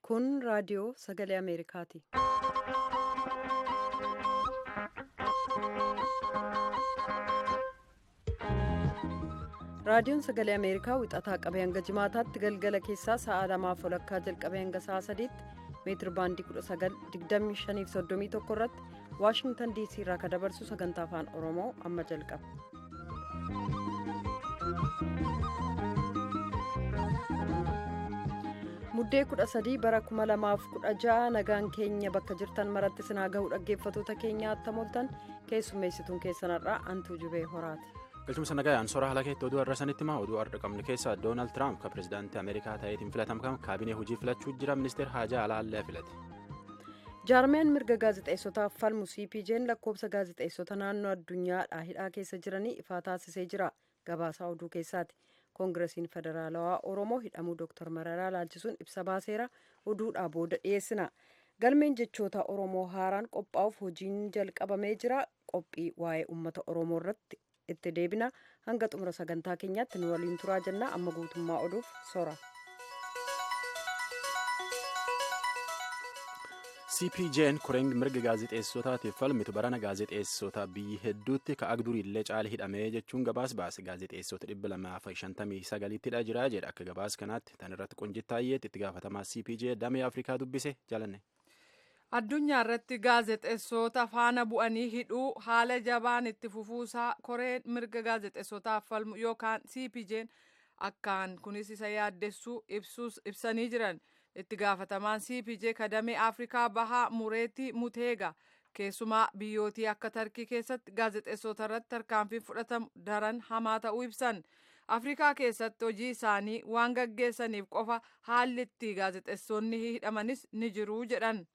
Kun raadiyoo sagalee Ameerikaati. Raadiyoon sagalee Ameerikaa wixataa qabee hanga jimaataatti galgala keessaa sa'a 2:00 jalqabee hanga sa'a 3:00 meetir baandii 19:25-31 irratti Waashingtan DC irraa kan dabarsu sagantaa afaan Oromoo amma jalqaba. Muddee 13 bara 2016 nagaan keenya bakka jirtan maratti sinaa gahuu dhaggeeffatoota keenya attamoltan keessummeessituun keessanarraa Antuu Jubee Horaati. Galchumsa nagaa Ansoora Halakeetti oduu har'a sanitti himaa oduu har'a qabnu keessaa Doonaald Tiraamp kan pirezidaantii Ameerikaa ta'eetiin filatamkan kaabinee hojii filachuu jira ministeera haajaa alaallee filate. Jaarmeen mirga gaazexeessotaaf falmu CPJ'n lakkoobsa gaazexeessota naannoo addunyaadhaa hidhaa keessa jiranii ifaa taasisee jira. Gabaasaa oduu keessaati. Koongiresiin Federaalawaa Oromoo hidhamuu Dr. Mararaa laalchisuun ibsa baaseera oduudhaa booda dhiyeessina. Galmeen jechoota Oromoo haaraan qophaa'uuf hojiin jalqabamee jira. Qophii waa'ee uummata Oromoo irratti itti deebina. Hanga xumura sagantaa keenyaatti nu waliin turaa jenna. Amma guutummaa oduuf sora. CPJ'n koreen mirga gaazexeessotaatiif falmitu barana gaazexeessota biyyi hedduutti ka'aa duriillee caala hidhamee jechuun gabaas baase. Gaazexeessota 259 jira jedha. Akka gabaas kanaatti tan irratti qunjittaayyeetti itti gaafatamaa CPJ damee Afrikaa dubbise jalanne. Addunyaa irratti gaazexeessota faana bu'anii hidhuu haala jabaan itti fufuusaa koreen mirga gaazexeessotaaf falmu yookaan CPJ'n akkaan kunis isa yaaddessuu ibsanii jiran. Itti gaafatamaan CPJ kadamee Afrikaa bahaa Mureetii Muteega keessumaa biyyootii akka Tarkii keessatti gaazexeessota irratti tarkaanfiin fudhatamu daran hamaa ta'uu ibsan. Afrikaa keessatti hojii isaanii waan gaggeessaniif qofa haalli itti gaazexeessonni hidhamanis ni jiru jedhan.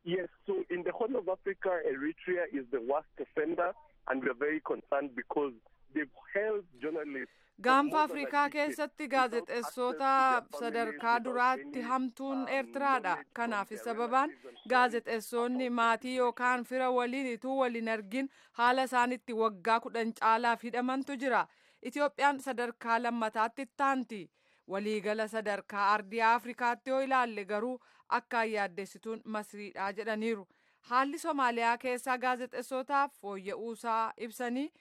Yes, so in the whole of Africa, Eritrea is the worst offender and we are very concerned because they've held journalists. Gaanfa Afrikaa keessatti gaazexeessota sadarkaa duraatti hamtuun Eertiraadha. Kanaaf sababaan gaazexeessonni maatii yookaan fira waliin ituu waliin argin haala isaanitti waggaa 10 caalaaf hidhamantu jira. Itoophiyaan sadarkaa lammataatti ittaanti. Waliigala sadarkaa ardii Afrikaatti yoo ilaalle garuu akkaan yaaddessituun Masriidha jedhaniiru. Haalli Somaaliyaa keessaa gaazexeessotaaf fooyya'uusaa ibsanii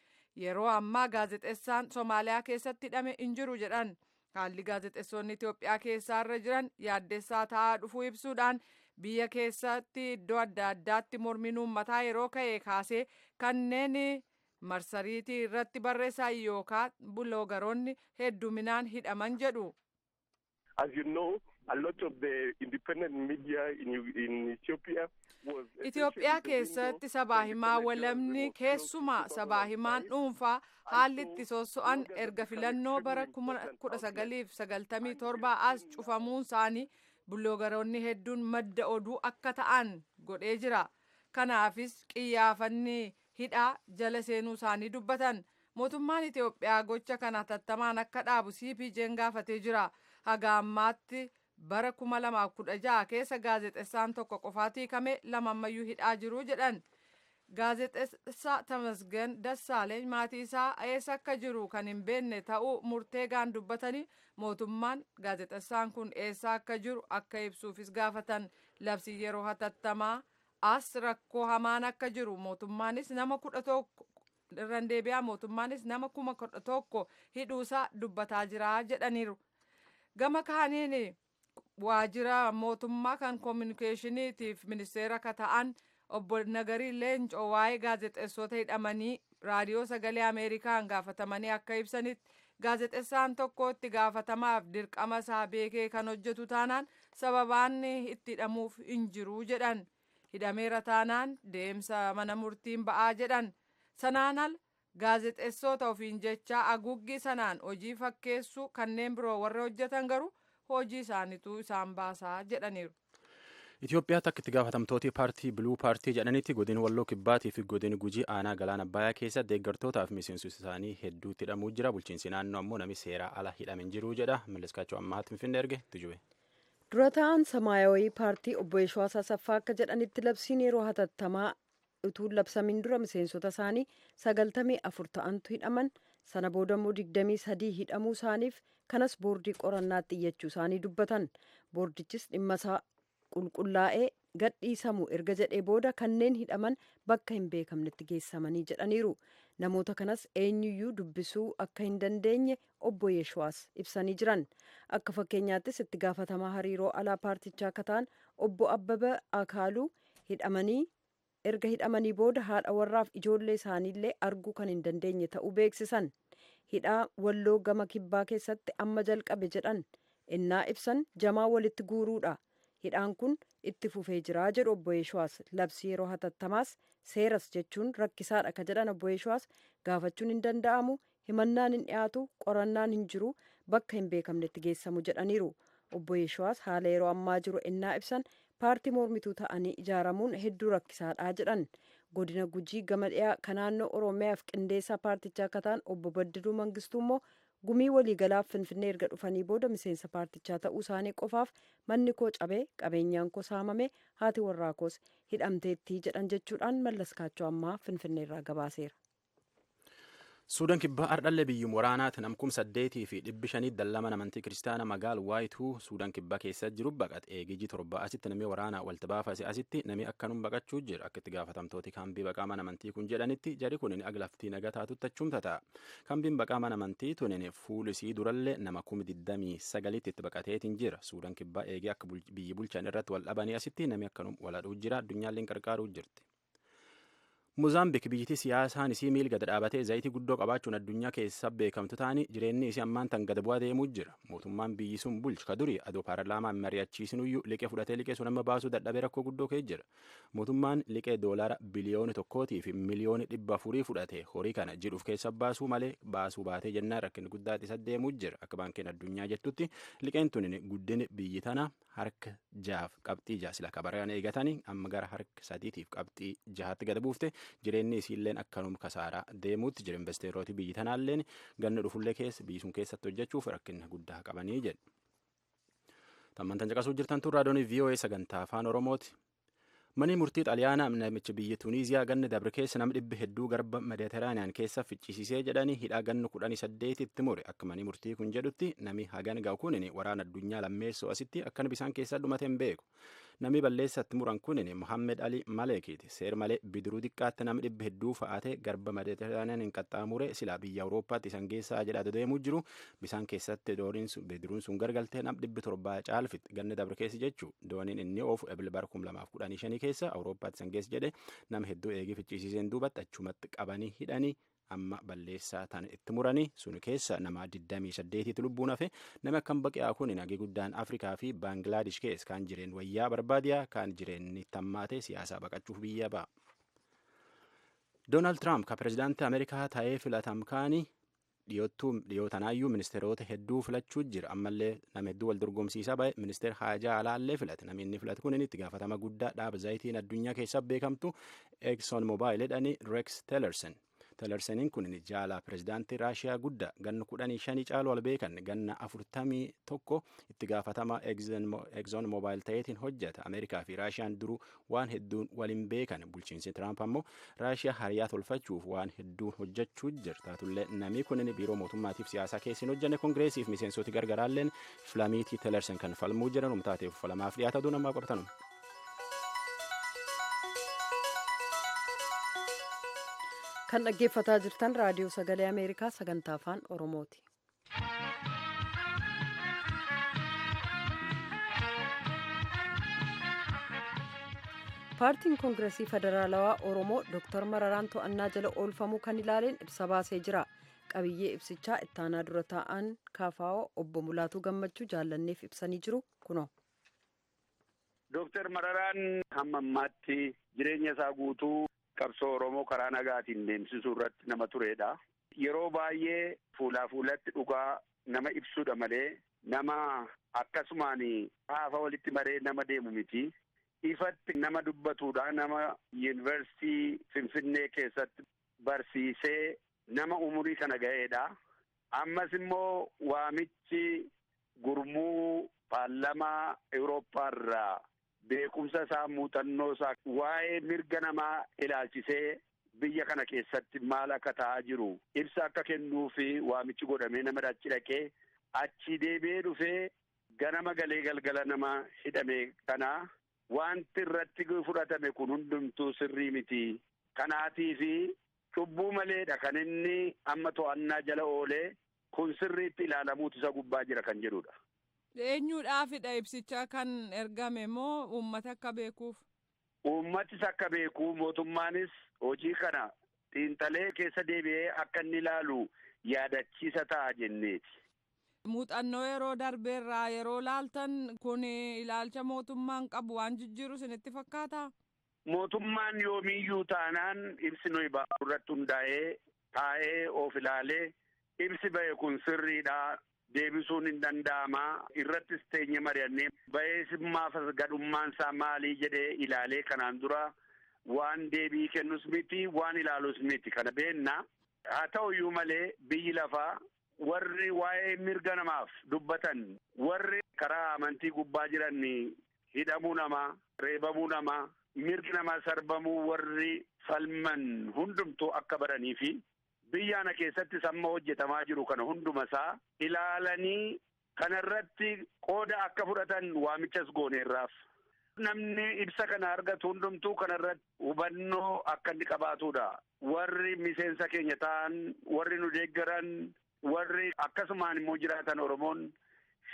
yeroo ammaa gaazexeessaan Somaaliyaa keessatti hidhame hin jiru jedhan. Haalli gaazexeessonni Itoophiyaa keessaa irra jiran yaaddessaa ta'aa dhufuu ibsuudhaan biyya keessatti iddoo adda addaatti mormiin uummataa yeroo ka'e kaasee kanneen marsariitii irratti barreessan yookaan buloogaroonni hedduminaan hidhaman jedhu. As you know, a lot of the independent media in Ethiopia was Itoophiyaa keessatti sabaa himaa walamni keessumaa sabaa himaan dhuunfaa haalli itti sosso'an erga filannoo bara 1997 as cufamuun isaanii buloogaroonni hedduun madda oduu akka ta'an godhee jira. Kanaafis qiyyaafanni hidhaa jala seenuu isaanii dubbatan. Mootummaan Itoophiyaa gocha kana hatattamaan akka dhaabu CPJ'n gaafatee jira. Haga ammaatti bara 2016 keessa gaazexeessaan tokko qofaatii hiikame lamammayyuu hidhaa jiru jedhan. Gaazexeessaa Tamasgen Dassaaleny maatii isaa eessa akka jiru kan hin beekne ta'uu murteegaan dubbatanii mootummaan gaazexeessaan kun eessa akka jiru akka ibsuufis gaafatan. Labsi yeroo hatattamaa as rakkoo hamaan akka jiru mootummaanis nama 11 irraan deebi'aa mootummaanis nama 11,000 hidhuusaa dubbataa jira jedhaniiru. Gama kaaniin waajjira mootummaa kan koominikeeshiniitiif ministeera akka ta'an obbo Nagarii Leencoo waa'ee gaazexeessota hidhamanii raadiyoo sagalee Ameerikaan gaafatamanii akka ibsanitti gaazexeessaan tokko itti gaafatamaaf dirqama isaa beekee kan hojjetu taanaan sababaan itti hidhamuuf hin jiru jedhan. Hidhameera taanaan deemsa mana murtiin ba'aa jedhan. Sanaan al gaazexeessota ofiin jecha haguuggii sanaan hojii fakkeessuu kanneen biroo warra hojjetan garuu hojii isaaniitu isaan baasaa jedhaniiru. Itoophiyaatti akka itti gaafatamtooti paartii Biluu paartii jedhanitti godin Walloo Kibbaatii fi godin Gujii aanaa Galaana Abbayyaa keessa deeggartootaaf miseensota isaanii hedduutti hidhamuu jira. Bulchiinsi naannoo ammoo namni seeraa ala hidhame hin jiru jedha. Malleskaachuu ammaatti Finfinnee erge tujube. Dura ta'an Samaayawii paartii obbo Yeshwaa Asaffaa akka jedhanitti labsiin yeroo hatattamaa utuu labsamiin dura miseensota isaanii 94 ta'antu hidhaman sana booda immoo 23 hidhamuu isaaniif kanas boordii qorannaatti iyyachuu isaanii dubbatan. Boordichis dhimma isaa qulqullaa'ee gadhiisamu erga jedhee booda kanneen hidhaman bakka hin beekamnetti geessamanii jedhaniiru. Namoota kanas eenyuyyuu dubbisuu akka hin dandeenye obbo Yeeshuwaas ibsanii jiran. Akka fakkeenyaattis itti gaafatamaa hariiroo alaa paartichaa akka ta'an obbo Abbaba Akaaluu erga hidhamanii booda haadha warraaf ijoollee isaaniillee arguu kan hin dandeenye ta'uu beeksisan. Hidhaa Walloo gama kibbaa keessatti amma jalqabe jedhan innaa ibsan jamaa walitti guuruudha. Hidhaan kun itti fufee jira jedhu obbo Yeeshuwaas. Labsii yeroo hatattamaas seeras jechuun rakkisaadha ka jedhan obbo Yeeshuwaas gaafachuun hin danda'amu, himannaan hin dhiyaatu, qorannaan hin jiru, bakka hin beekamnetti geessamu jedhaniiru. Obbo Yeeshuwaas haala yeroo ammaa jiru innaa ibsan paartii mormituu ta'anii ijaaramuun hedduu rakkisaadha jedhan. Godina Gujii gama dhiyaa kan naannoo Oromiyaaf qindeessaa paartichaa akka ta'an obbo Baddaluu Mangistuu immoo gumii waliigalaaf Finfinnee erga dhufanii booda miseensa paartichaa ta'uu isaanii qofaaf manni koo cabee qabeenyaan koo saamame haati warraa koos hidhamteetti jedhan jechuudhaan Mallas Kaachoo ammaa Finfinneerraa gabaaseera. Suudaan kibbaa ardhallee biyyum waraanaati namkum 8,500 dallama amantii kiristaana magaal waayituu Suudaan kibbaa keessa jiru baqate eegijii 7 asitti namni waraanaa walta baafase asitti namni akkanum baqachuu jira akka itti gaafatamtooti kaambii baqaa mana amantii kun jedhanitti jari kun aglaftii nagataatu tachumta ta'a. Kaambiin baqaa mana amantii tunin fuulisii durallee nama 29 itti baqateetiin jira. Suudaan kibbaa eegee akka biyyi bulchan irratti wal dhabanii asitti namni akkanum waladhuu jira addunyaalleen qarqaaruu jirti. Mozaambiik biyyattii siyaasaan isii miil gad dhaabatee zayitii guddoo qabaachuun addunyaa keessa beekamtu ta'anii jireenyi isii ammaan tan gad bu'aa deemuu jira. Mootummaan biyyi sun bulchu ka durii adoo paarlaamaan mari'achiisinuyyuu liqee fudhatee liqee sun amma baasuu dadhabee rakkoo guddoo ka'ee jira. Mootummaan liqee doolaara biliyoona 1 fi miliyoona 400 fudhatee horii kana jedhuuf keessa baasuu malee baasuu baatee jennaan rakkinni guddaa isa deemuu jira. Akka baankiin addunyaa jettutti liqeen tun guddina biyyi tana harka 6 qabxii 6 sila kabaraan eegatanii amma gara harka 3 qabxii 6tti gad buufte. Jireenyi isiilleen akkanum kasaaraa deemuutti jira. Investeerooti biyyi tanaalleen ganna dhufullee keessa biyyi sun keessatti hojjechuuf rakkina guddaa qabanii jedhu. Tammantan caqasuu jirtan tun raadiyoon VOA sagantaa afaan Oromooti. Manni murtii xaliyaanaa namicha biyya Tuniiziyaa ganna dabre keessa nama 100 garba Mediteraaniyaan keessa ficcisiisee jedhanii hidhaa ganna 18 itti mure. Akka manni murtii kun jedhutti nami hagan ga'u kunin waraana addunyaa lammeessoo asitti akkan bisaan keessa dhumate hin beeku. Nami balleessatti muran kunin Mohammed Ali Malekiiti. Seer malee bidiruu xiqqaatti nama 100 fa'aatee garba Mediteraaniyaan hin qaxxaamure silaa biyya Awurooppaatti isan geessaa jedhaa deemuu jiru. Bisaan keessatti bidiruun sun gargaltee nama 700 caalfitti ganna dabre keessa jechuu. Dooniin inni oofu Ebilbar 2015 keessa Awurooppaatti isan geessa jedhe nama hedduu eegee ficcisiiseen duubatti achumatti qabanii hidhanii amma balleessaa tan itti muranii sun keessa nama 28 lubbuun hafe nama akkam baqi'aa kun nagee guddaan Afrikaa fi Baangilaadesh keessa kan jireen wayyaa barbaadiyaa kan jireenni tammaatee siyaasaa baqachuuf biyya ba'a. Doonaald Tiraamp ka pirezidaantii Ameerikaa ta'ee filatamkaanii dhiyootanaayyuu ministeerota hedduu filachuu jira. Ammallee nama hedduu wal dorgomsiisaa ba'e ministeera haajaa alaallee filate. Namni inni filate kun itti gaafatama guddaa dhaaba zayitiin addunyaa keessa beekamtu Exxon Mobil jedhani Rex Tillerson. Tillersoniin kun jaalaa pirezidaantii Raashiyaa guddaa ganna 15 caalu wal beekan ganna 41 itti gaafatama Exxon Mobil ta'eetiin hojjeta. Ameerikaa fi Raashiyaan duruu waan hedduun waliin beekan. Bulchiinsi Tiraamp ammoo Raashiyaa hariyaa tolfachuuf waan hedduun hojjechuu jirta. Tullee namni kun biiroo mootummaatiif siyaasaa keessin hojjenne kongireesiif miseensoti gargaraalleen filamiitii Tillerson kan falmuu jiran umtaateef falamaaf dhiyaata aduu namaa qortanu. Kan dhaggeeffataa jirtan raadiyoo sagalee Ameerikaa sagantaa afaan Oromooti. Paartiin Koongireesii Federaalawaa Oromoo Dr. Mararaan to'annaa jala oolfamuu kan ilaaleen ibsa baasee jira. Qabiyyee ibsichaa ittaanaa dura taa'an KFO obbo Mulaatuu Gammachuu jaallanneef ibsanii jiru kunoo. Dr. Mararaan hamma ammaatti jireenya isaa guutuu qabsoo Oromoo karaa nagaatiin deemsisuu irratti nama turedha. Yeroo baay'ee fuulaa fuulatti dhugaa nama ibsuudha malee nama akkasumaan haafa walitti maree nama deemu miti. Ifatti nama dubbatuudha. Nama yuunivarsiitii Finfinnee keessatti barsiisee nama umurii kana ga'eedha. Ammas immoo waamichi gurmuu paarlamaa Awurooppaa irraa beekumsa isaa muuxannoo isaa waa'ee mirga namaa ilaalchisee biyya kana keessatti maal akka ta'aa jiru ibsa akka kennuu fi waamichi godhamee nama achi dhaqee achi deebi'ee dhufee ganama galee galgala nama hidhame kana wanti irratti fudhatame kun hundumtuu sirrii miti. Kanaatii fi cubbuu maleedha kan inni amma to'annaa jala oolee kun sirriitti ilaalamuutu isa gubbaa jira kan jedhudha. Eenyuudhaafidha ibsicha kan ergame moo uummata akka beekuuf? Uummatis akka beeku mootummaanis hojii kana xiinxalee keessa deebi'ee akka inni ilaalu yaadachiisa ta'a jenneeti. Muuxannoo yeroo darbeerraa yeroo laaltan kun ilaalcha mootummaan qabu waan jijjiiru isinitti fakkaataa? Mootummaan yoomiyyuu taanaan ibsi nuyi baasu irratti hundaa'ee taa'ee of ilaalee ibsi ba'e kun sirriidha deebisuun hin danda'ama irrattis teenye mari'annee ba'eesimmaaf gadhummaan isaa maalii jedhee ilaalee kanaan dura waan deebii kennus miti waan ilaalus miti kana beenna. Haa ta'uyyuu malee biyyi lafaa warri waa'ee mirga namaaf dubbatan warri karaa amantii gubbaa jiran hidhamuu namaa reebamuu namaa mirgi namaa sarbamuu warri falman hundumtuu akka baranii fi biyya kana keessatti samma hojjetamaa jiru kana hundumasaa ilaalanii kanarratti qooda akka fudhatan waamichas gooneerraaf. Namni ibsa kana argatu hundumtuu kanarratti hubannoo akka inni qabaatudha. Warri miseensa keenya ta'an, warri nu deeggaran, warri akkasumaan immoo jiraatan Oromoon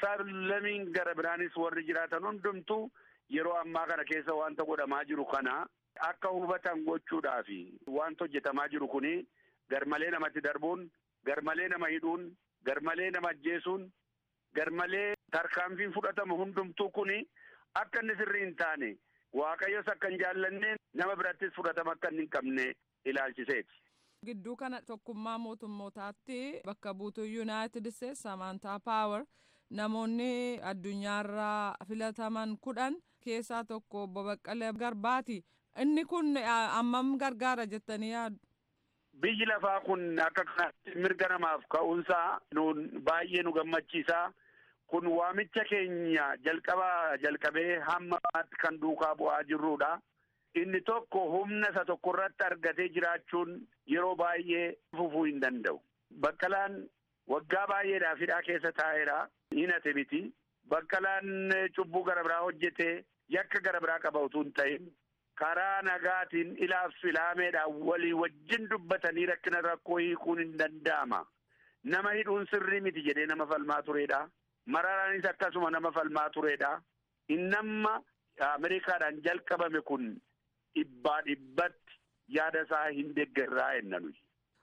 sab-lammiin gara biraanis warri jiraatan hundumtuu yeroo ammaa kana keessa wanta godhamaa jiru kana akka hubatan gochuudhaafi wanta hojjetamaa jiru kuni garmalee namatti darbuun, garmalee nama hidhuun, garmalee nama ajjeesuun, garmalee tarkaanfiin fudhatamu hundumtuu kuni akka inni sirrii hin taane Waaqayyos akka hin jaallanne nama birattis fudhatama akka hin qabne ilaalchiseeti. Gidduu kana tokkummaa mootummootaatti bakka buutuu United States Samantha Power namoonni addunyaarraa filataman 10 keessaa tokko Obbo Baqqalee Garbaati. Inni kun ammam gargaara jettanii yaaddu? Biyyi lafaa kun akka kanatti mirga namaaf ka'uunsaa baay'ee nu gammachiisa. Kun waamicha keenya jalqabee hamma kan duukaa bu'aa jirrudha. Inni tokko humna isa tokko irratti argatee jiraachuun yeroo baay'ee fufuu hin danda'u. Baqqalaan waggaa baay'eedhaaf hidhaa keessa taa'eera. Hin hate miti. Baqqalaan cubbuu gara biraa hojjetee yakka gara biraa qaba utuu hin ta'in karaa nagaatiin ilaaf filaameedhaan walii wajjin dubbatanii rakkina rakkoo hiikuun hin danda'ama. Nama hidhuun sirrii miti jedhee nama falmaa turedha. Mararaanis akkasuma nama falmaa turedha. Innamma Ameerikaadhaan jalqabame kun dhibbaa dhibbatti yaada isaa hin deeggarraa ennanu.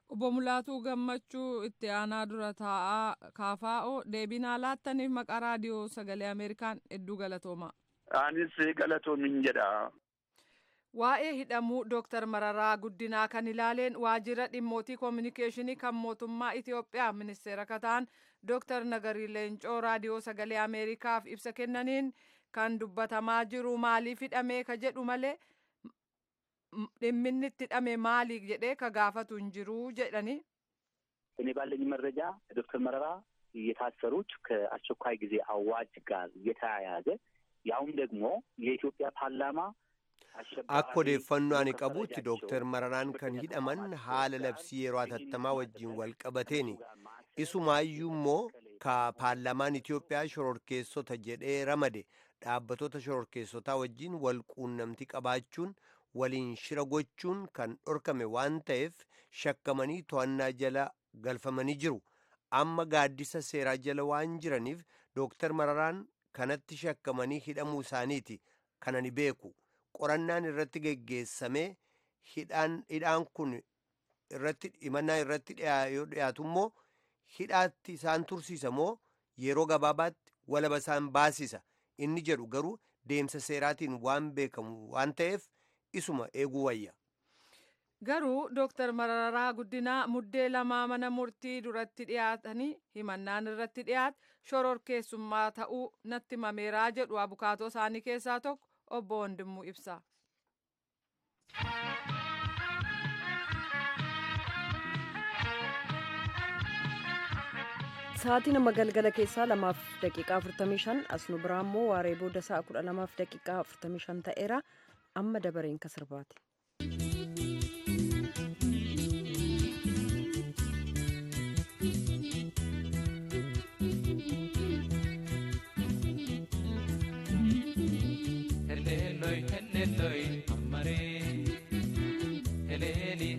Obbo Mulaatuu Gammachuu itti aanaa dura taa'aa KFO deebinaa laattaniif maqaa raadiyoo sagalee Ameerikaan hedduu galatooma. Anis galatoomin jedha. Waa'ee hidhamuu Dr. Mararaa Guddinaa kan ilaaleen waajjira dhimmootii koominikeeshinii kan mootummaa Itoophiyaa ministeera kataan Dr. Nagarii Leencoo raadiyoo sagalee Ameerikaaf ibsa kennaniin kan dubbatamaa jiru maaliif hidhamee ka jedhu malee dhimminni itti hidhame maali jedhee ka gaafatu hin jiru jedhani. እኔ ባለኝ መረጃ ዶክተር መረራ የታሰሩት ከአስቸኳይ ጊዜ አዋጅ ጋር የተያያዘ ያውም ደግሞ የኢትዮጵያ ፓርላማ akka odeeffannoo ani qabuutti Dooktar Mararaan kan hidhaman haala labsii yeroo hatattamaa wajjin wal qabateeni. Isumaayyuu immoo ka paarlaamaan Itoophiyaa shororkeessota jedhee ramade dhaabbattoota shororkeessotaa wajjin wal quunnamtii qabaachuun waliin shira gochuun kan dhorkame waan ta'eef shakkamanii to'annaa jala galfamanii jiru. Amma gaaddisa seeraa jala waan jiraniif Dooktar Mararaan kanatti shakkamanii hidhamuu isaaniiti kan ani beeku. Qorannaan irratti geggeessamee hidhaan kun himannaa irratti dhiyaatu immoo hidhaatti isaan tursiisa moo yeroo gabaabaatti walaba isaan baasisa inni jedhu garuu deemsa seeraatiin waan beekamu waan ta'eef isuma eeguu wayya. Garuu Dr. Mararaa Guddinaa muddee lamaa mana murtii duratti dhiyaatanii himannaan irratti dhiyaate shororkeessummaa ta'uu natti himameeraa jedhu abukaatoo isaanii keessaa tokko Obbo Wandimuu ibsa. Sa'aatii nama galgala keessaa 2:45 as nu biraa immoo waaree booda sa'a 12:45 ta'eera. Amma dabareen ka sirbaati.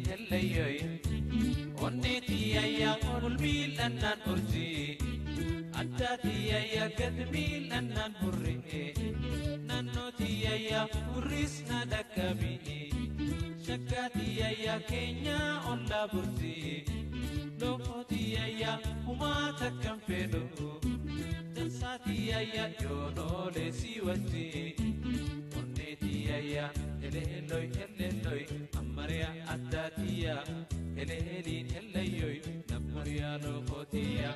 hellayyoy onneetiyayya olmiil'annaan urjii addaatiyayya gadmiil'annaan hurri'e naannootiyayya hurris na dhaqqabii shakkaatiyayya keenya ollaa burtii loomootiyayya humaa takkan fedhu dansaatiyayya yoonoolee si wajjii onneetiyayya eleelloy eleelloy ammariya addaatiyya eleeliin ellayyoy nammariya lookootiya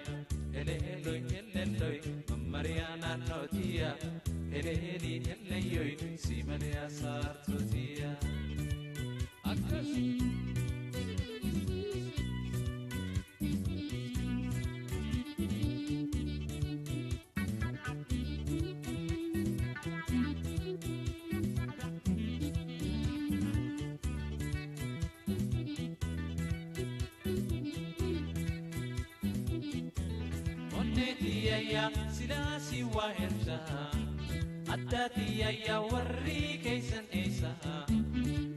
eleelloy eleelloy ammariya naannootiya eleeliin ellayyoy simaleya saartootiya akkas onneetiyayya silaasi waa ersa addaatiyayya warri keeysan eeysa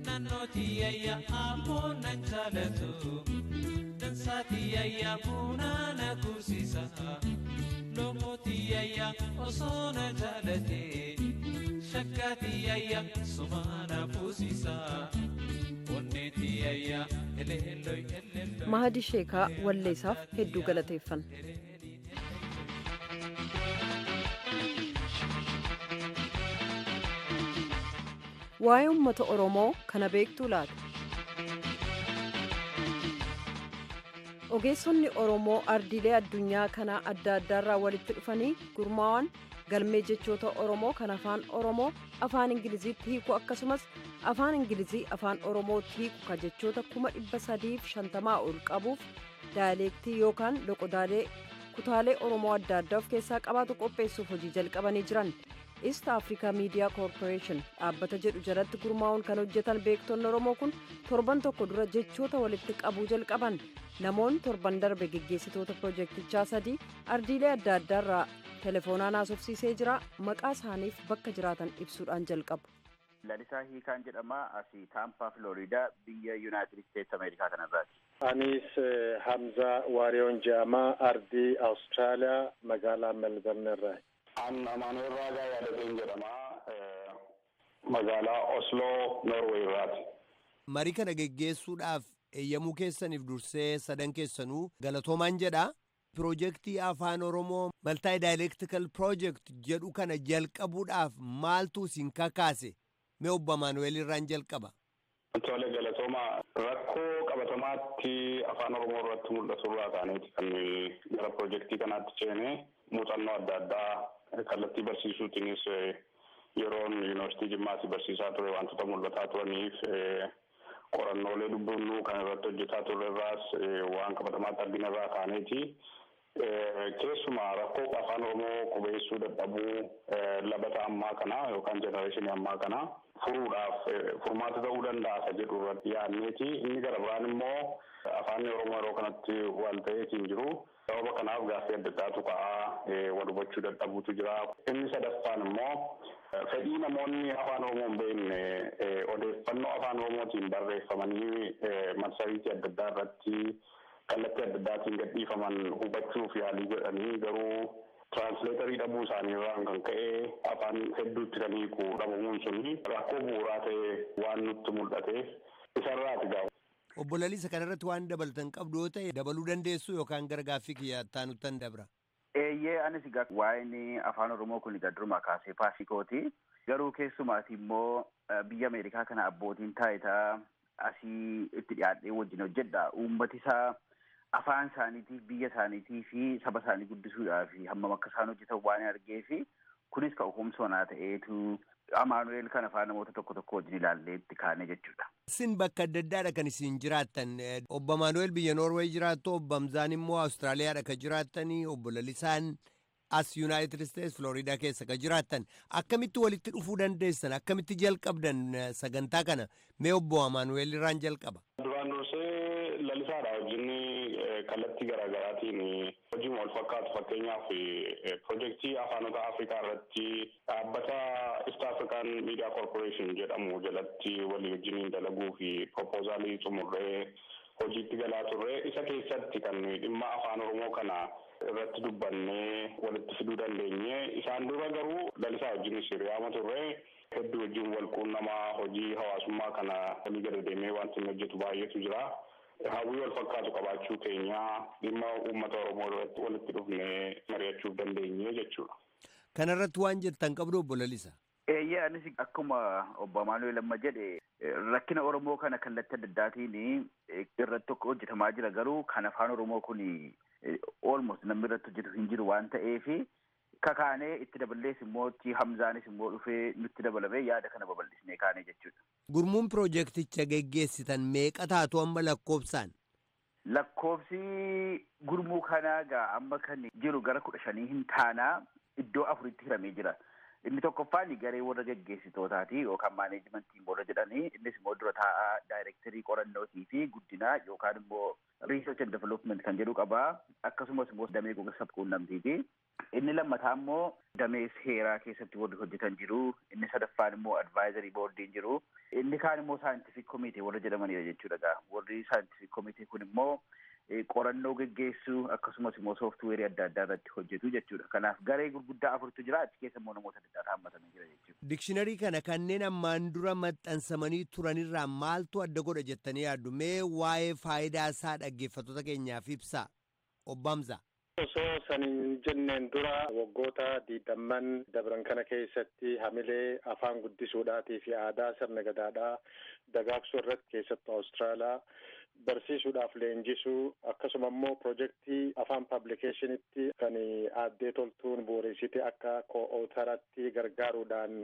naannootiyayya ammoo nan jaalatu dansaatiyayya buunaa na kuusisa loomootiyayya osoo na jaalate shakkaatiyayya sumaa na fuusisa onneetiyayya eleelloy eleelloy Mahadi Sheekaa walleessaaf hedduu galateeffanna. Waa'ee uummata Oromoo kana beektuu laata? Ogeessonni Oromoo ardiilee addunyaa kana adda addaarraa walitti dhufanii gurmaa'an galmee jechoota Oromoo kan afaan Oromoo afaan Ingiliziitti hiiku akkasumas afaan Ingilizii afaan Oromootti hiiku ka jechoota 350 ol qabuuf daayaleektii yookaan loqodaalee kutaalee Oromoo adda addaa of keessaa qabaatu qopheessuuf hojii jalqabanii jiran. East Africa Media Corporation dhaabbata jedhu jalatti gurmaa'uun kan hojjetan beektonni Oromoo kun torban tokko dura jechoota walitti qabuu jalqaban. Namoonni torban darbe geggeessitoota piroojeektichaa 3 ardiilee adda addaarraa telefoonaan haasofsiisee jira. Maqaa isaaniif bakka jiraatan ibsuudhaan jalqabu. Lalisaa Hiikaan jedhama asii Taampaa Floriidaa biyya Yuunaayitid Isteetsi Ameerikaa kanarraati. Anis Hamzaa Waariyoon jedhama ardii Awustiraaliyaa magaalaa Melbourne irraa. An Amanuel Raagaa Yaadateen jedhama magaalaa Osloo Norway irraati. Marii kana geggeessuudhaaf eeyyamuu keessaniif dursee sadan keessanuu galatoomaan jedha. Piroojeektii afaan Oromoo Maltaay Daayileektikal Piroojeekt jedhu kana jalqabuudhaaf maaltu isin kakaase? Mee obbo Amaanu'eel irraan jalqaba. Tole galatooma rakkoo qabatamaatti afaan Oromoo irratti mul'atu irraa kaaneeti kan gara piroojeektii kanaatti ceenee muuxannoo adda addaa kallattii barsiisuutiinis yeroon yuunivarsiitii Jimmaatti barsiisaa ture wantoota mul'ataa turaniif qorannoolee dubbifnu kan irratti hojjetaa turre irraas waan qabatamaatti argina irraa kaaneeti. Keessumaa rakkoo afaan Oromoo qubeessuu dadhabuu labata ammaa kana yookaan jenereeshinii ammaa kana furuudhaaf furmaata ta'uu danda'a jedhu irratti yaadneeti. Inni gara biraan immoo afaan Oromoo yeroo kanatti waan ta'eetiin jiru. Sababa kanaaf gaaffii adda addaatu ka'aa wal hubachuu dadhabuutu jira. Inni sadaffaan immoo fedhii namoonni afaan Oromoo hin beekne odeeffannoo afaan Oromootiin barreeffamanii marsariitii adda addaa irratti kallattii adda addaatiin gadhiifaman hubachuuf yaalii godhanii garuu tiraansileetarii dhabuu isaanii irraan kan ka'e afaan hedduutti kan hiiku dhabamuun suni rakkoo bu'uuraa ta'e waan nutti mul'ate isarraati gaafa. Obbo Laliisa kanarratti waan dabalatan qabdu yoo ta'e dabaluu dandeessu yookaan gara gaaffii kiyyaattaa nuttan dabra. Eeyyee anis egaa waa'een afaan Oromoo kun egaa durumaa kaasee paasikooti. Garuu keessumaati immoo biyya Ameerikaa kana abbootiin taayitaa asii itti dhiyaadhee wajjin hojjedha. Uummati isaa afaan isaaniitiif biyya isaaniitii fi saba isaanii guddisuudhaaf hammam akka isaan hojjetan waan argee fi kunis kan humsoonaa ta'eetu Amaanu'eel kan afaan namoota tokko tokko wajjin ilaallee itti kaane jechuudha. Isin bakka adda addaadha kan isin jiraattan. Obbo Amaanu'eel biyya Noorweey jiraattu, obbo Hamzaan immoo Awustiraaliyaadha kan jiraattanii, obbo Lalisaan as Yuunaayitid Isteetsi Floriidaa keessa kan jiraattan. Akkamitti walitti dhufuu dandeessan? Akkamitti jalqabdan sagantaa kana? Mee obbo Amaanu'eel irraan jalqaba. Duraan dursee Lalisaadha wajjin kallattii garaagaraatiin hojii wal fakkaatu fakkeenyaaf piroojeektii afaanota Afrikaa irratti dhaabbata East African Media Corporation jedhamu jalatti walii wajjiniin dalaguu fi propoozaalii xumurree hojiitti galaa turre isa keessatti kan dhimma afaan Oromoo kana irratti dubbannee walitti fiduu dandeenye. Isaan dura garuu lalisaa wajjinis hiriyaama turre hedduu wajjin wal quunnamaa hojii hawaasummaa kana walii gadi deemee wanti hojjetu baay'eetu jira. Hawwii wal fakkaatu qabaachuu keenya dhimma uummata Oromoo irratti walitti dhufnee mari'achuuf dandeenye jechuudha. Kanarratti waan jettan qabdu obbo Lalisaa. Anis akkuma obbo Amaanuel amma jedhe rakkina Oromoo kana kallattii adda addaatiin irratti tokko hojjetamaa jira. Garuu kan afaan Oromoo kun almost namni irratti hojjetu hin jiru waan ta'eef kakaanee itti daballees immoo Hamzaanis immoo dhufee nutti dabalamee yaada kana babal'isnee kaanee jechuudha. Gurmuun piroojeekticha geggeessitan meeqa taatu amma lakkoofsaan? Lakkoofsi gurmuu kanaa gaa amma kan jiru gara 15 hin taanaa iddoo 4tti hiramee jira. Inni tokkoffaan garee warra geggeessitootaati yookaan maaneejimentii warra jedhanii, innis immoo dura taa'aa daayirektarii qorannootii fi guddinaa yookaan immoo research and development kan jedhu qabaa. Akkasumas immoo damee gogessa quunnamtiiti. Inni lammataa immoo damee seeraa keessatti warri hojjetan jiru. Inni sadaffaan immoo advisory boardiin jiru. Inni kaan immoo scientific committee warra jedhamanidha jechuudha. Warri scientific committee kun immoo qorannoo geggeessuu akkasumas immoo sooftuweerii adda addaa irratti hojjetu jechuudha. Kanaaf garee gurguddaa 4tu jira. Achi keessa immoo namoota adda addaa hammatanii jira jechuudha. Dikshiinarii kana kanneen ammaan dura maxxansamanii turanirraa maaltu adda godha jettanii yaaddu? Mee waa'ee faayidaa isaa dhaggeeffattoota keenyaaf ibsaa. Obbo Hamzaa. Osoo saniin jenneen dura waggoota 20 dabran kana keessatti hamilee afaan guddisuudhaatii fi aadaa sirna gadaadhaa dagaagsuu irratti keessattuu Awustiraaliyaa barsiisuudhaaf leenjisuu akkasuma immoo piroojeektii afaan paablikeeshinitti kan aaddee toltuun bu'uureessite akka koo'ootaratti gargaaruudhaan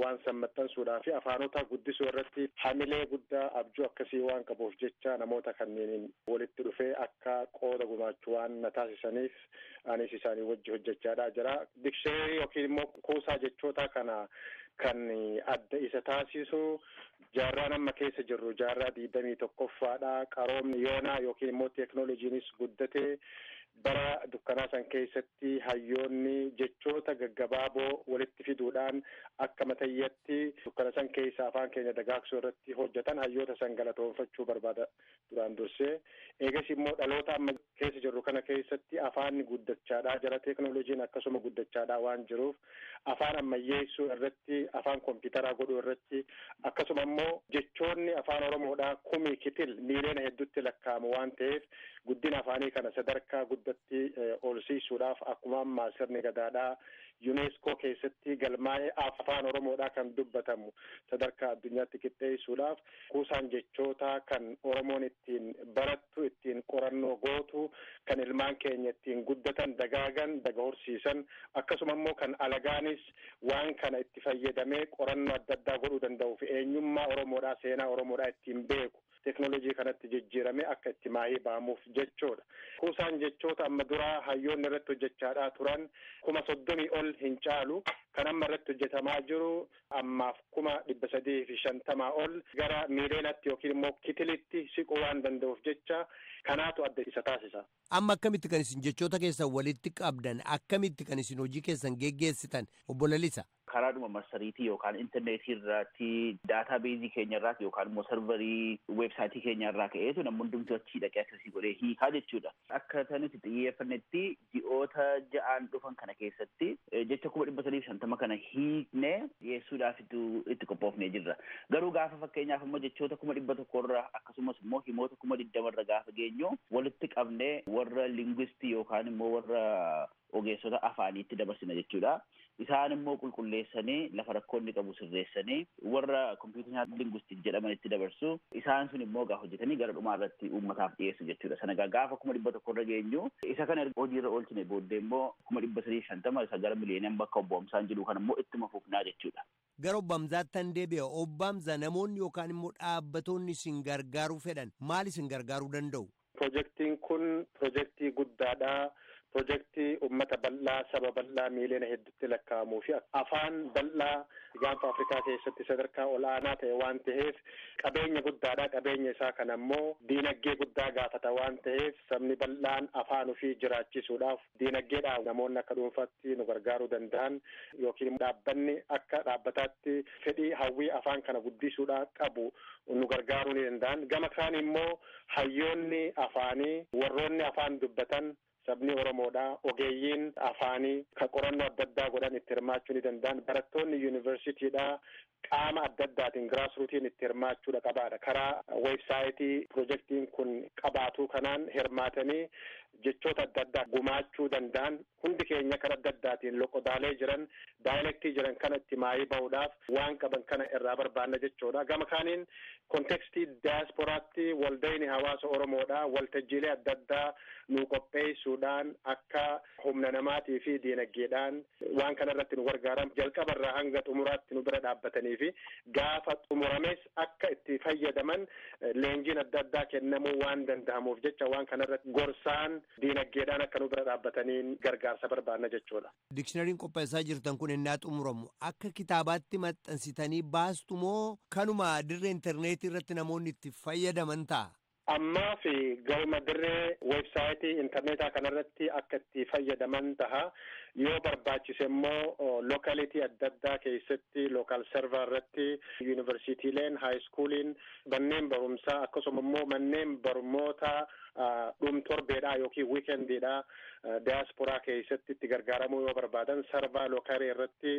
waan sammaxxansuudhaa fi afaanota guddisuu irratti hamilee guddaa abjuu akkasii waan qabuuf jecha namoota kanneen walitti dhufee akka qooda gumaachuu waan na taasisaniif anis isaanii wajji hojjechaadhaa jira. Dikshiinarii yookiin immoo kuusaa jechoota kana kan adda isa taasisu jaarraa amma keessa jirru jaarraa 21ffaadha. Qaroomni yoonaa yookiin immoo teeknooloojiinis guddatee bara dukkanaa san keessatti hayyoonni jechoota gaggabaaboo walitti fiduudhaan akka matayyatti dukkana san keessa afaan keenya dagaagsuu irratti hojjetan hayyoota san galatoonfachuu barbaada duraan dursee. Eegas immoo dhaloota amma keessa jirru kana keessatti afaanni guddachaadhaa jira, teeknooloojiin akkasuma guddachaadhaa waan jiruuf afaan ammayyeessuu irratti, afaan kompiitaraa godhuu irratti akkasuma immoo jechoonni afaan Oromoodhaa kumii kitil miiliyoona hedduutti lakkaa'amu waan ta'eef guddina afaanii kana sadarkaa guddatti olsiisuudhaaf akkuma ammaa sirni gadaadhaa UNESCO keessatti galmaa'ee afaan Oromoodhaa kan dubbatamu sadarkaa addunyaatti qixxeessuudhaaf kuusaan jechoota kan Oromoon ittiin barattu, ittiin qorannoo gootu, kan ilmaan keenya ittiin guddatan, dagaagan, dagahorsiisan akkasuma immoo kan alagaanis waan kana itti fayyadamee qorannoo adda addaa godhuu danda'u fi eenyummaa Oromoodhaa, seenaa Oromoodhaa ittiin beeku teeknooloojii kanatti jijjiirame akka itti maahii ba'amuuf jechoodha. Kuusaan jechoota amma duraa hayyoonni irratti hojjechaadhaa turan 30,000 ol hin caalu. Kan amma irratti hojjetamaa jiru ammaaf 350 ol gara miileenatti yookiin immoo kitilitti siquu waan danda'uuf jecha kanaatu adda isa taasisa. Amma akkamitti kan isin jechoota keessan walitti qabdan, akkamitti kan isin hojii keessan geggeessitan obbo Lalisaa? Karaadhuma marsariitii yookaan intarneetii irratti daataabeezii keenya irraati yookaan immoo sarvarii weebsaayitii keenya irraa ka'eetu namni hundumtu achii dhaqee akkasii godhee hiikaa jechuudha. Akka nuti xiyyeeffannetti ji'oota 6 dhufan kana keessatti jecha 350 kana hiiknee dhiyeessuudhaaf itti qophoofnee jirra. Garuu gaafa fakkeenyaaf immoo jechoota 100 irra akkasumas immoo himoota 20 irra gaafa geenyu walitti qabnee warra lingwistii yookaan immoo warra ogeessota afaaniitti dabarsina jechuudha. Isaan immoo qulqulleessanii lafa rakkoonni qabu sirreessanii warra kompiitara lingwistii jedhamanitti dabarsu. Isaan sun immoo gaafa hojjetanii gara dhumaa irratti uummataaf dhiyeessu jechuudha. Sana gaafa 100 irra geenyu isa kana hojiirra oolchine booddee immoo 350 isa gara miliyoonaan bakka obbo Hamzaan jedhu kana immoo ittuma fufnaa jechuudha. Gara obbo Hamzaattan deebi'a. Obbo Hamzaa namoonni yookaan immoo dhaabbattoonni isin gargaaruu fedhan maal isin gargaaruu danda'u? Piroojeektiin kun piroojeektii guddaadha. pirojektii uummata bal'aa saba bal'aa miiliyoona hedduutti lakkaa'amuu fi afaan bal'aa gaanfa Afrikaa keessatti sadarkaa olaanaa ta'e waan ta'eef qabeenya guddaadha. Qabeenya isaa kan ammoo diinagdee guddaa gaafata waan ta'eef sabni bal'aan afaan ofii jiraachisuudhaaf diinagdeedhaan namoonni akka dhuunfaatti nu gargaaruu danda'an yookiin dhaabbanni akka dhaabbataatti fedhii hawwii afaan kana guddisuudhaa qabu nu gargaaruu ni danda'an. Gama kaan immoo hayyoonni afaanii warroonni afaan dubbatan sabni Oromoodha ogeeyyiin afaanii kan qorannoo adda addaa godhan itti hirmaachuu ni danda'an. Barattoonni yuunivarsiitiidha qaama adda addaatiin giraasruutiin itti hirmaachuudha qabaadha. Karaa weebsaayitii pirojektiin kun qabaatu kanaan hirmaatanii jechoota adda addaa gumaachuu danda'an hundi keenya kan adda addaatiin loqodaalee jiran daayilektii jiran kana itti maayii bahuudhaaf waan qaban kana irraa barbaanna jechuudha. Gama kaaniin kontekstii diyaasporaatti waldayni hawaasa Oromoodha waltajjiilee adda addaa nu qopheessuudhaan akka humna namaatii fi diinagdeedhaan waan kana irratti nu gargaaran jalqabarraa hanga xumuraatti nu bira dhaabbatanii fi gaafa xumurames akka itti fayyadaman leenjiin adda addaa kennamuu waan danda'amuuf jecha waan kana irratti gorsaan diinagdeedhaan akka nu bira dhaabbataniin gargaarsa barbaanna jechuudha. Dikshinariin qopheessaa jirtan kun innaa xumuramu akka kitaabaatti maxxansitanii baastu moo kanuma dirree intarneetii irratti namoonni itti fayyadaman ta'a? Ammaa fi galma dirree weebsaayitii intarneetaa kanarratti akka itti fayyadaman taha. Yoo barbaachise immoo lookalitii adda addaa keessatti lookaal server irratti yuunivarsiitiileen haayiskuuliin manneen barumsaa akkasuma immoo manneen barnoota dhumtorbeedhaa yookiin wiikendiidhaa diyaasporaa keessatti itti gargaaramuu yoo barbaadan sarvaa lookaalii irratti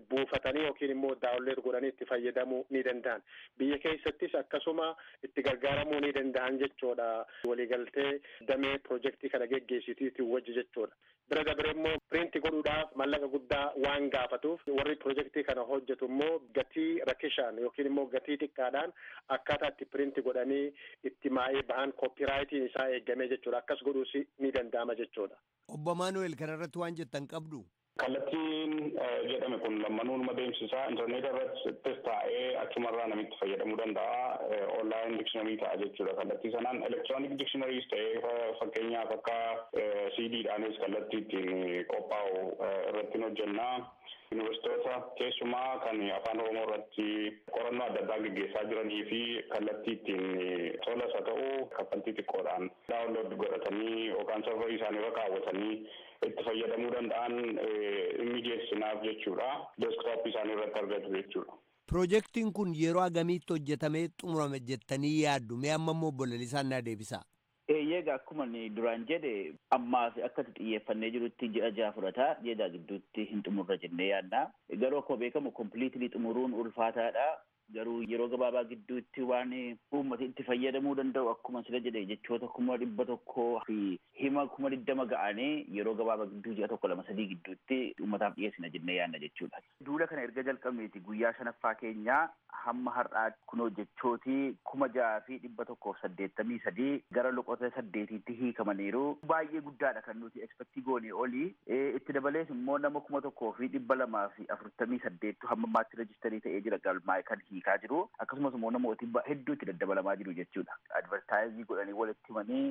buufatanii yookiin immoo daawunlood godhanii itti fayyadamuu ni danda'an. Biyya keessattis akkasuma itti gargaaramuu ni danda'an jechuudha. Waliigaltee damee pirojektii kana geggeessitiitiin wajji jechuudha. Bira dabre immoo piriinti godhuudhaaf mallaqa guddaa waan gaafatuuf warri pirojektii kana hojjetu immoo gatii rakishaan yookiin immoo gatii xiqqaadhaan akkaataa itti piriinti godhanii itti maa'ee bahan koopiraayitiin isaa eegamee jechuudha. Akkas godhuus ni danda'ama jechuudha. Obbo Maanuweel kanarratti waan jettan qabdu. Kallattiin jedhame kun lammanuun adeemsisaa intarneeta irrattis taa'ee achumarraa namitti fayyadamuu danda'a. Onlaayin dikshiinarii ta'a jechuudha. Kallattii sanaan elektiroonik dikshiinariis ta'ee fakkeenyaaf akka CD'dhaanis kallattii ittiin qophaa'u irratti hojjennaa. Yuunivarsiitota keessumaa kan afaan Oromoo irratti qorannoo adda addaa gaggeessaa jiranii fi kallattii ittiin tolas haa ta'u kaffaltii xiqqoodhaan daawunlood godhatanii yookaan sarvarii isaanii irra kaawwatanii itti fayyadamuu danda'an mijeessinaaf jechuudha. Deeskitooppii isaanii irratti argatu jechuudha. Pirojektiin kun yeroo agamiitti hojjetamee xumurame jettanii yaaddu mee amma immoo bolalisaan naa deebisa. Eeyyega akkuma duraan jedhe ammaas akkatti xiyyeeffannee jirutti ji'a jaha fudhata ji'a gidduutti hin xumurra jennee yaadna. Garuu akkuma beekamu kompiliitilii xumuruun ulfaataadha. Garuu yeroo gabaabaa gidduutti waan uummata itti fayyadamuu danda'u akkuma sila jedhe jechoota 100,000 fi hima 20,000 ga'anii yeroo gabaabaa gidduu ji'a 1-2-3 gidduutti uummataaf dhiyeessina jennee yaadna jechuudha. Duula kana erga jalqabneeti guyyaa shanaffaa keenyaa hamma har'aatti kunoo jechooti 6,183 gara loqota 8tti hiikamaniiru. Baay'ee guddaadha kan nuti ekspektii goonee olii. Itti dabalees immoo nama 1,248 hamma ammaatti rejistarii ta'ee jira galmaa'e kan hiikaa jiru. Akkasumas immoo namooti hedduutti daddabalamaa jiru jechuudha. Advertaayizii godhanii walitti himanii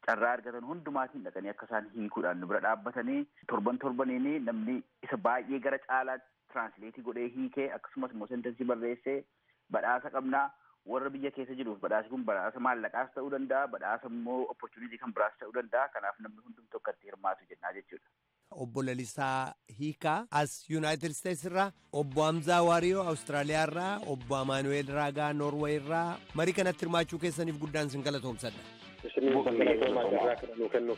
carraa argatan hundumaatiin dhaqanii akka isaan hiikuudhaan nu bira dhaabbatanii torbaniin namni isa baay'ee gara caalaatti tiraansileetii godhee hiikee akkasumas immoo sentensii barreessee badhaasa qabnaa. Warra biyya keessa jiruuf badhaasi kun badhaasa maallaqaas ta'uu danda'a, badhaasa immoo opportunity kan biraas ta'uu danda'a. Kanaaf namni hundumtuu akka itti hirmaatu jennaa jechuudha. Obbo Lalisaa Hiikaa as Yuunaayitid Steets irraa, Obbo Hamzaa Waariyoo Awustiraaliyaa irraa, Obbo Amaanuweel Raagaa Noorweey irraa marii kanatti hirmaachuu keessaniif guddaan isin galatoomsadha.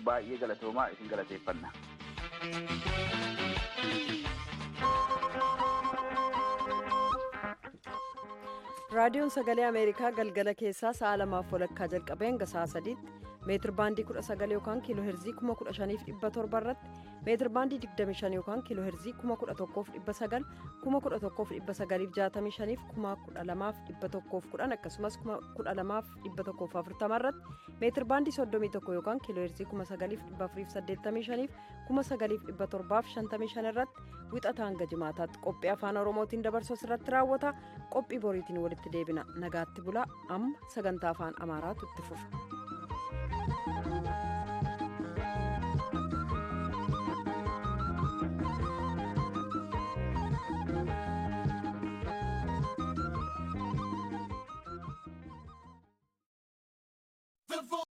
Baay'ee galatoomaa isin galateeffanna. raadiyoon sagalee ameerikaa galgala keessaa sa'a 2:00 jalqabee hanga sa'a 3tti meetir baandii 19 yookaan kiiloo heerzii 15,700 irratti meetir baandii 25 yookaan kiiloo heerzii 11,900 11,965 12,110 akkasumas 12,140 irratti meetir baandii 31 yookaan kiiloo heerzii 9,485 9,755 irratti wixataa hanga jimaataatti qophii afaan oromootiin dabarsu irratti raawwata. Qophii boriitiin walitti deebina. Nagaatti bulaa. Amma sagantaa afaan amaaraatu itti fufa. The voice